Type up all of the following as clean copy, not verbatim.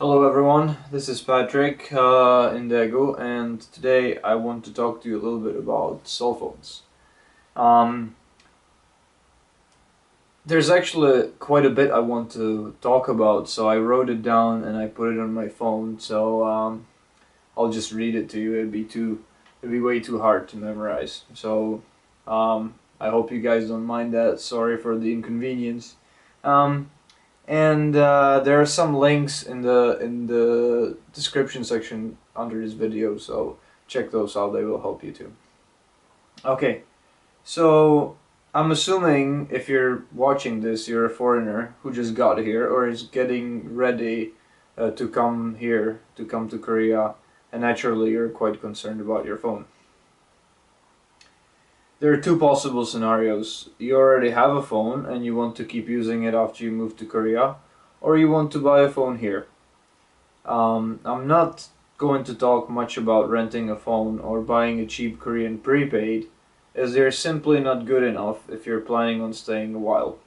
Hello everyone, this is Patrick Indego, and today I want to talk to you a little bit about cell phones. Um, there's actually quite a bit I want to talk about, so I wrote it down and I put it on my phone. So I'll just read it to you. It'd be way too hard to memorize. So I hope you guys don't mind that. Sorry for the inconvenience. Um, and there are some links in the description section under this video, so check those out. They will help you too. Okay, so I'm assuming if you're watching this, you're a foreigner who just got here or is getting ready to come here, to come to Korea, and naturally you're quite concerned about your phone. There are two possible scenarios. You already have a phone and you want to keep using it after you move to Korea, or you want to buy a phone here. I'm not going to talk much about renting a phone or buying a cheap Korean prepaid, as they're simply not good enough if you're planning on staying a while.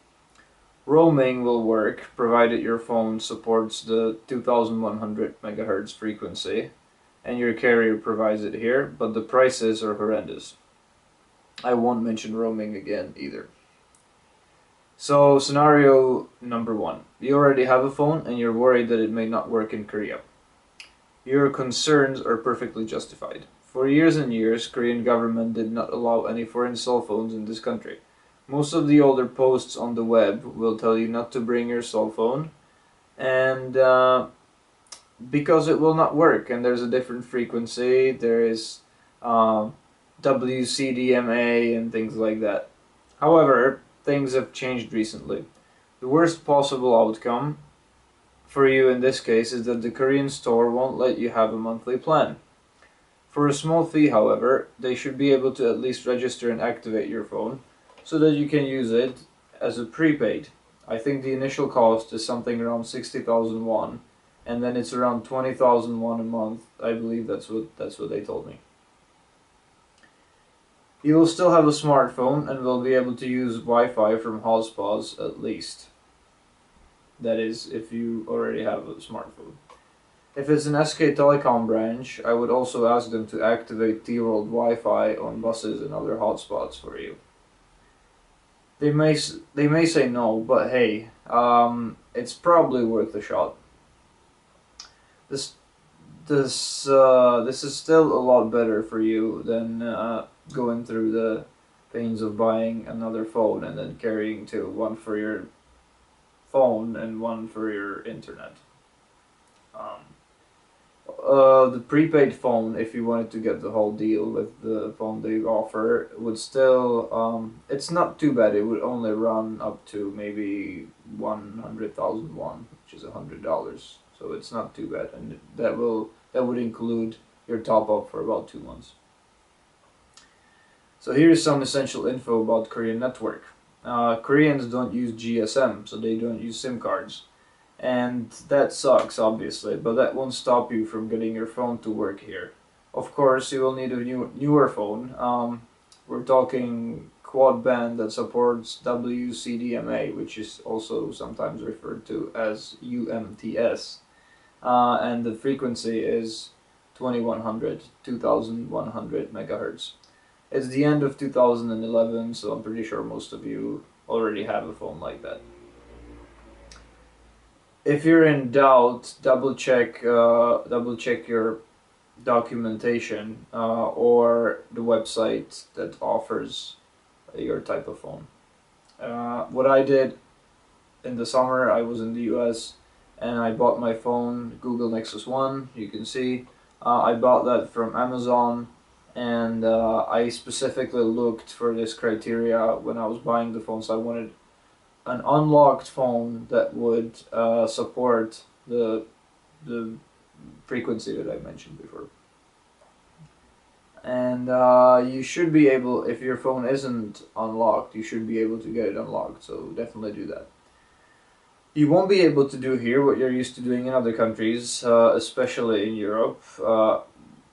Roaming will work provided your phone supports the 2100 MHz frequency and your carrier provides it here, but the prices are horrendous. I won't mention roaming again either. So, scenario number one. You already have a phone and you're worried that it may not work in Korea. Your concerns are perfectly justified. For years and years, Korean government did not allow any foreign cell phones in this country. Most of the older posts on the web will tell you not to bring your cell phone, and because it will not work, and there's a different frequency, there is W-CDMA and things like that. However, things have changed recently. The worst possible outcome for you in this case is that the Korean store won't let you have a monthly plan. For a small fee, however, they should be able to at least register and activate your phone so that you can use it as a prepaid. I think the initial cost is something around 60,000 won, and then it's around 20,000 won a month. I believe that's what they told me. You will still have a smartphone and will be able to use Wi-Fi from hotspots at least. That is, if you already have a smartphone. If it's an SK Telecom branch, I would also ask them to activate T-World Wi-Fi on buses and other hotspots for you. They may say no, but hey, it's probably worth a shot. This is still a lot better for you than going through the pains of buying another phone and then carrying two, one for your phone and one for your internet. The prepaid phone, if you wanted to get the whole deal with the phone they offer, would still, it's not too bad. It would only run up to maybe 100,000 won, which is $100. So it's not too bad, and that would include your top up for about 2 months. So here's some essential info about Korean network. Koreans don't use GSM, so they don't use SIM cards. And that sucks, obviously, but that won't stop you from getting your phone to work here. Of course, you will need a newer phone. We're talking quad band that supports W-CDMA, which is also sometimes referred to as UMTS. And the frequency is 2100 megahertz. It's the end of 2011, so I'm pretty sure most of you already have a phone like that. If you're in doubt, double check your documentation or the website that offers your type of phone. What I did in the summer, I was in the US and I bought my phone, Google Nexus 1, you can see. I bought that from Amazon, and I specifically looked for this criteria when I was buying the phone, so I wanted an unlocked phone that would support the frequency that I mentioned before. And you should be able, if your phone isn't unlocked, you should be able to get it unlocked, so definitely do that. You won't be able to do here what you're used to doing in other countries, especially in Europe.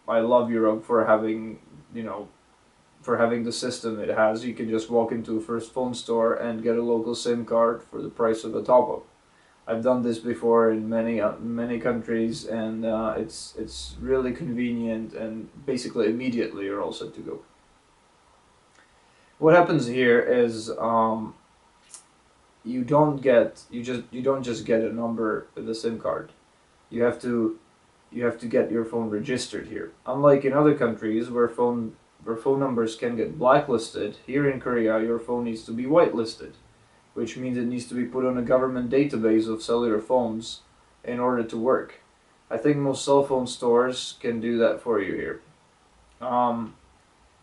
I love Europe for having, for having the system it has. You can just walk into a first phone store and get a local SIM card for the price of a top-up. I've done this before in many countries, and it's really convenient, and basically immediately you're all set to go. What happens here is you don't just get a number with a SIM card. You have to get your phone registered here. Unlike in other countries where phone numbers can get blacklisted, here in Korea your phone needs to be whitelisted, which means it needs to be put on a government database of cellular phones in order to work. I think most cell phone stores can do that for you here.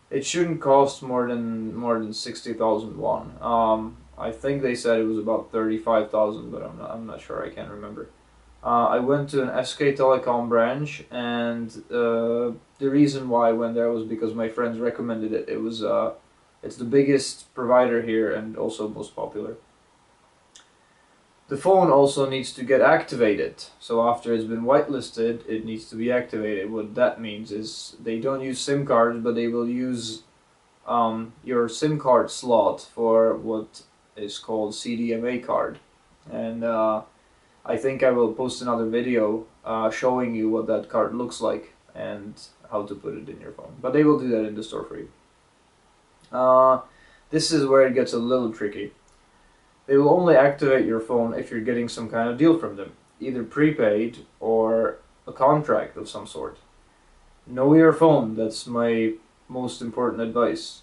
It shouldn't cost more than 60,000 won. I think they said it was about 35,000, but I'm not sure. I can't remember. I went to an SK Telecom branch, and the reason why I went there was because my friends recommended it. It's the biggest provider here and also most popular. The phone also needs to get activated. So after it's been whitelisted, it needs to be activated. What that means is they don't use SIM cards, but they will use your SIM card slot for what is called CDMA card. And I think I will post another video showing you what that card looks like and how to put it in your phone. But they will do that in the store for you. This is where it gets a little tricky. They will only activate your phone if you're getting some kind of deal from them, either prepaid or a contract of some sort. Know your phone, that's my most important advice.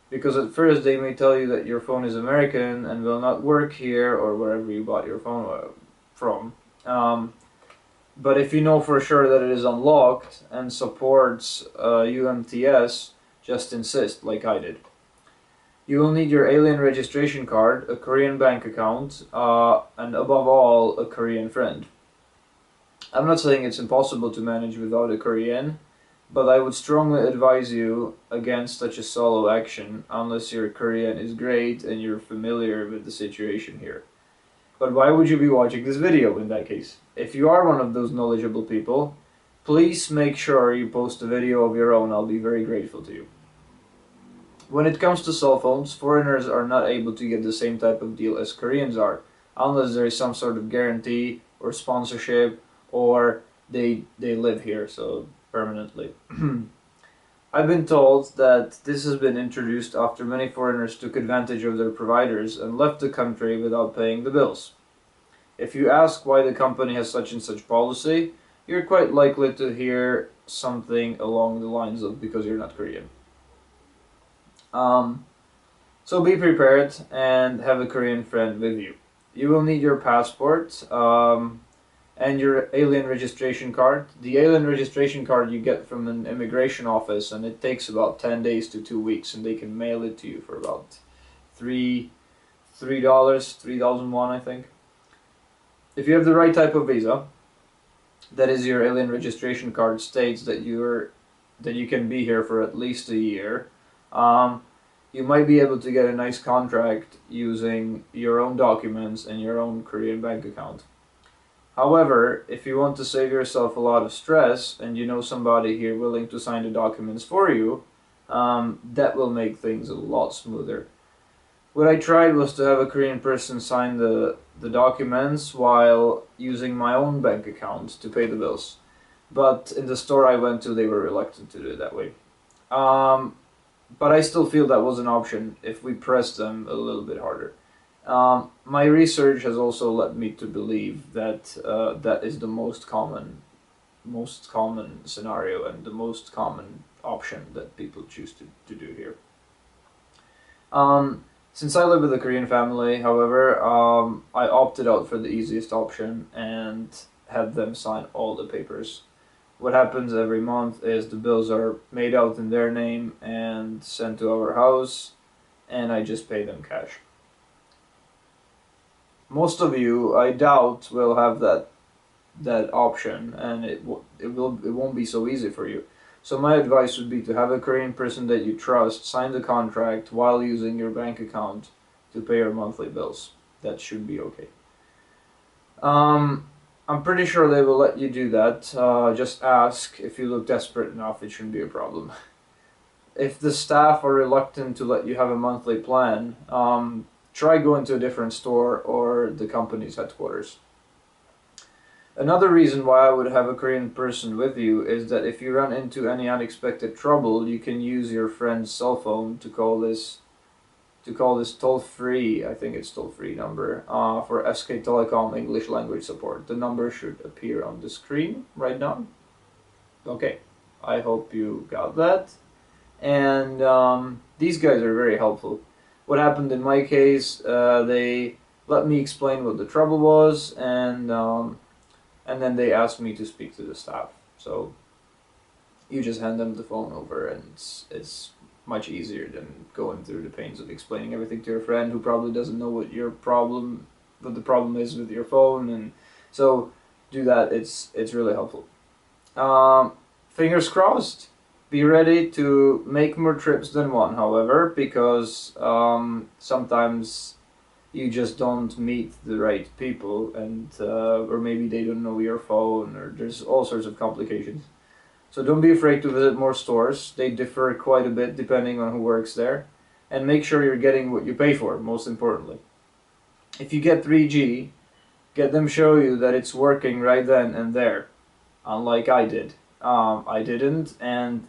Because at first they may tell you that your phone is American and will not work here or wherever you bought your phone from. But if you know for sure that it is unlocked and supports UMTS, just insist, like I did. You will need your alien registration card, a Korean bank account, and above all, a Korean friend. I'm not saying it's impossible to manage without a Korean, but I would strongly advise you against such a solo action unless your Korean is great and you're familiar with the situation here. But why would you be watching this video in that case? If you are one of those knowledgeable people, please make sure you post a video of your own. I'll be very grateful to you. When it comes to cell phones, foreigners are not able to get the same type of deal as Koreans are, unless there is some sort of guarantee or sponsorship, or they live here, so permanently. I've been told that this has been introduced after many foreigners took advantage of their providers and left the country without paying the bills. If you ask why the company has such and such policy, you're quite likely to hear something along the lines of because you're not Korean. So be prepared and have a Korean friend with you. You will need your passport and your alien registration card. The alien registration card you get from an immigration office, and it takes about 10 days to 2 weeks, and they can mail it to you for about $3, 3,000 won, I think. If you have the right type of visa, that is, your alien registration card states that you can be here for at least a year. You might be able to get a nice contract using your own documents and your own Korean bank account. However, if you want to save yourself a lot of stress and you know somebody here willing to sign the documents for you, that will make things a lot smoother. What I tried was to have a Korean person sign the documents while using my own bank account to pay the bills. But in the store I went to, they were reluctant to do it that way. But I still feel that was an option if we pressed them a little bit harder. My research has also led me to believe that that is the most common scenario and the most common option that people choose to do here. Since I live with a Korean family, however, I opted out for the easiest option and had them sign all the papers. What happens every month is the bills are made out in their name and sent to our house, and I just pay them cash. Most of you, I doubt, will have that option, and it won't be so easy for you. So my advice would be to have a Korean person that you trust sign the contract while using your bank account to pay your monthly bills. That should be okay. I'm pretty sure they will let you do that. Just ask. If you look desperate enough, it shouldn't be a problem. If the staff are reluctant to let you have a monthly plan, try going to a different store or the company's headquarters. Another reason why I would have a Korean person with you is that if you run into any unexpected trouble, you can use your friend's cell phone to call this toll-free, I think it's toll-free number, for SK Telecom English language support. The number should appear on the screen right now. Okay, I hope you got that. And these guys are very helpful. What happened in my case, they let me explain what the trouble was, and then they asked me to speak to the staff. So you just hand them the phone over, and it's much easier than going through the pains of explaining everything to your friend who probably doesn't know what the problem is with your phone. And so do that. It's really helpful. Fingers crossed. Be ready to make more trips than one, however, because sometimes you just don't meet the right people, and or maybe they don't know your phone, or there's all sorts of complications. So don't be afraid to visit more stores. They differ quite a bit depending on who works there. And make sure you're getting what you pay for, most importantly. If you get 3G, get them show you that it's working right then and there. Unlike I did. I didn't, and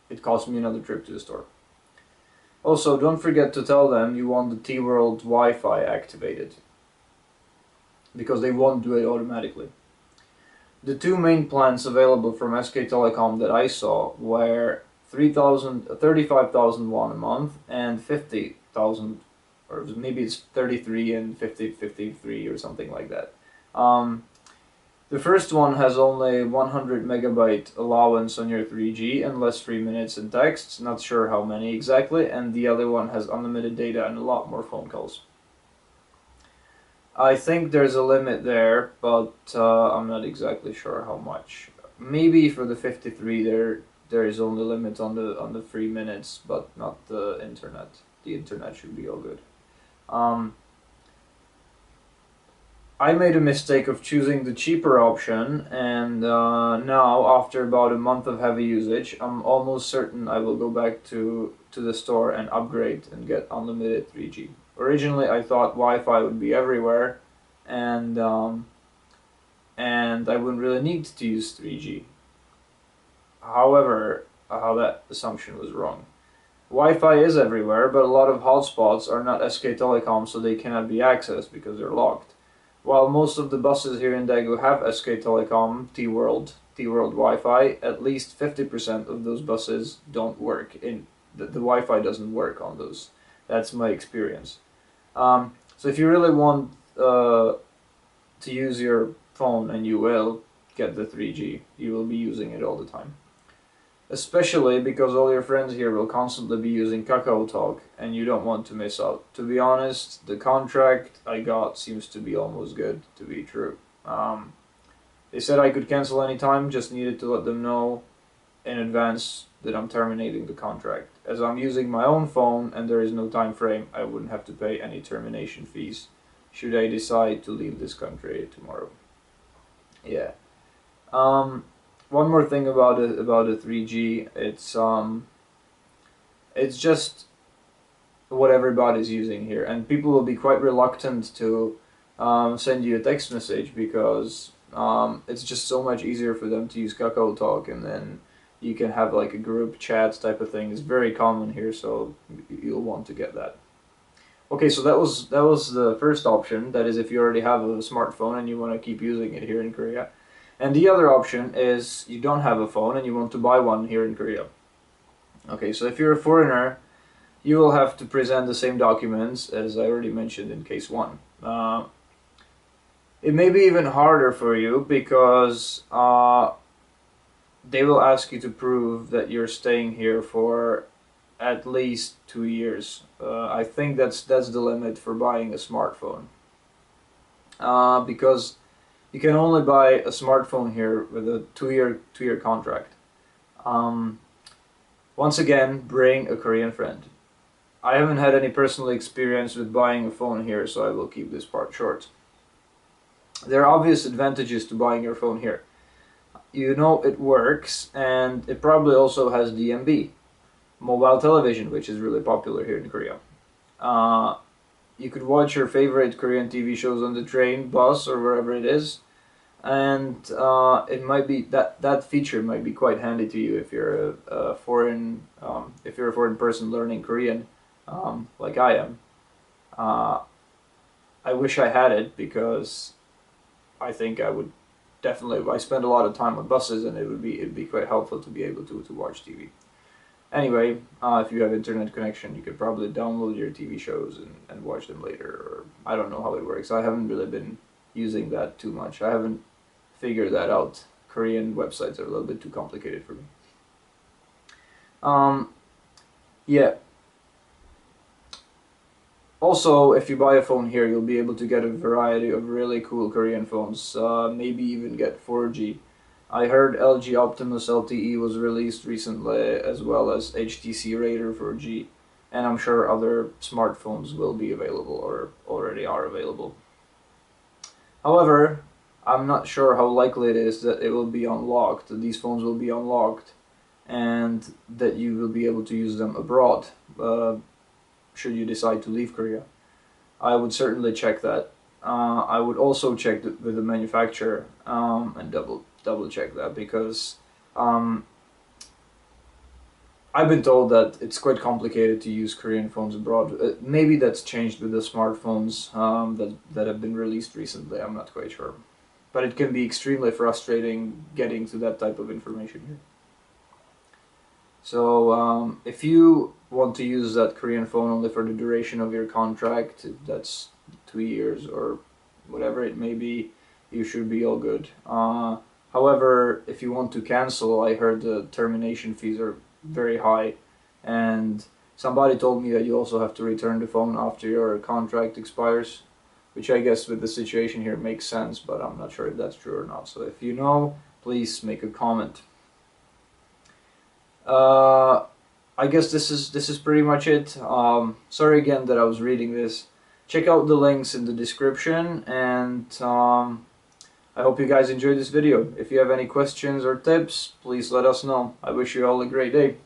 it cost me another trip to the store. Also, don't forget to tell them you want the T-World Wi-Fi activated, because they won't do it automatically. The two main plans available from SK Telecom that I saw were 35,000 won a month and 50,000, or maybe it's 33 and 53 or something like that. The first one has only 100 megabyte allowance on your 3G and less free minutes and texts, not sure how many exactly, and the other one has unlimited data and a lot more phone calls. I think there's a limit there, but I'm not exactly sure how much. Maybe for the 53 there is only a limit on the free minutes, but not the internet. The internet should be all good. I made a mistake of choosing the cheaper option, and now, after about a month of heavy usage, I'm almost certain I will go back to the store and upgrade and get unlimited 3G. Originally, I thought Wi-Fi would be everywhere, and I wouldn't really need to use 3G. However, that assumption was wrong. Wi-Fi is everywhere, but a lot of hotspots are not SK Telecom, so they cannot be accessed because they're locked. While most of the buses here in Daegu have SK Telecom T-World Wi-Fi, at least 50% of those buses don't work. The Wi-Fi doesn't work on those. That's my experience. So if you really want to use your phone, and you will, get the 3G. You will be using it all the time. Especially because all your friends here will constantly be using Kakao Talk, and you don't want to miss out. To be honest, the contract I got seems to be almost good to be true. They said I could cancel anytime, just needed to let them know in advance that I'm terminating the contract. As I'm using my own phone and there is no time frame, I wouldn't have to pay any termination fees should I decide to leave this country tomorrow. Yeah. One more thing about the 3G, it's just what everybody's using here, and people will be quite reluctant to send you a text message because it's just so much easier for them to use Kakao Talk, and then you can have like a group chat type of thing. It's very common here, so you'll want to get that. Okay, so that was the first option. That is, if you already have a smartphone and you want to keep using it here in Korea. And the other option is you don't have a phone and you want to buy one here in Korea. Okay, so if you're a foreigner, you will have to present the same documents as I already mentioned in case 1. It may be even harder for you because they will ask you to prove that you're staying here for at least 2 years. I think that's the limit for buying a smartphone. Because you can only buy a smartphone here with a two-year contract. Once again, bring a Korean friend. I haven't had any personal experience with buying a phone here, so I will keep this part short. There are obvious advantages to buying your phone here. You know it works, and it probably also has DMB, mobile television, which is really popular here in Korea. You could watch your favorite Korean TV shows on the train, bus, or wherever it is. and it might be that feature might be quite handy to you if you're a foreign person learning Korean, like I am. I wish I had it, because I think I would definitely. I spend a lot of time on buses, and it'd be quite helpful to be able to watch TV. Anyway, if you have internet connection, you could probably download your TV shows and watch them later. Or I don't know how it works. I haven't really been using that too much. I haven't figured that out. Korean websites are a little bit too complicated for me. Yeah. Also, if you buy a phone here, you'll be able to get a variety of really cool Korean phones. Maybe even get 4G. I heard LG Optimus LTE was released recently, as well as HTC Raider 4G, and I'm sure other smartphones will be available or already are available. However, I'm not sure how likely it is that it will be unlocked, that these phones will be unlocked, and that you will be able to use them abroad, should you decide to leave Korea. I would certainly check that. I would also check with the manufacturer, and double check that, because I've been told that it's quite complicated to use Korean phones abroad. Maybe that's changed with the smartphones that have been released recently. I'm not quite sure, but it can be extremely frustrating getting to that type of information here. So if you want to use that Korean phone only for the duration of your contract, if that's 2 years or whatever it may be, you should be all good. However, if you want to cancel, I heard the termination fees are very high, and somebody told me that you also have to return the phone after your contract expires, which I guess with the situation here makes sense, but I'm not sure if that's true or not. So if you know, please make a comment. I guess this is pretty much it. Sorry again that I was reading this. Check out the links in the description, and I hope you guys enjoyed this video. If you have any questions or tips, please let us know. I wish you all a great day.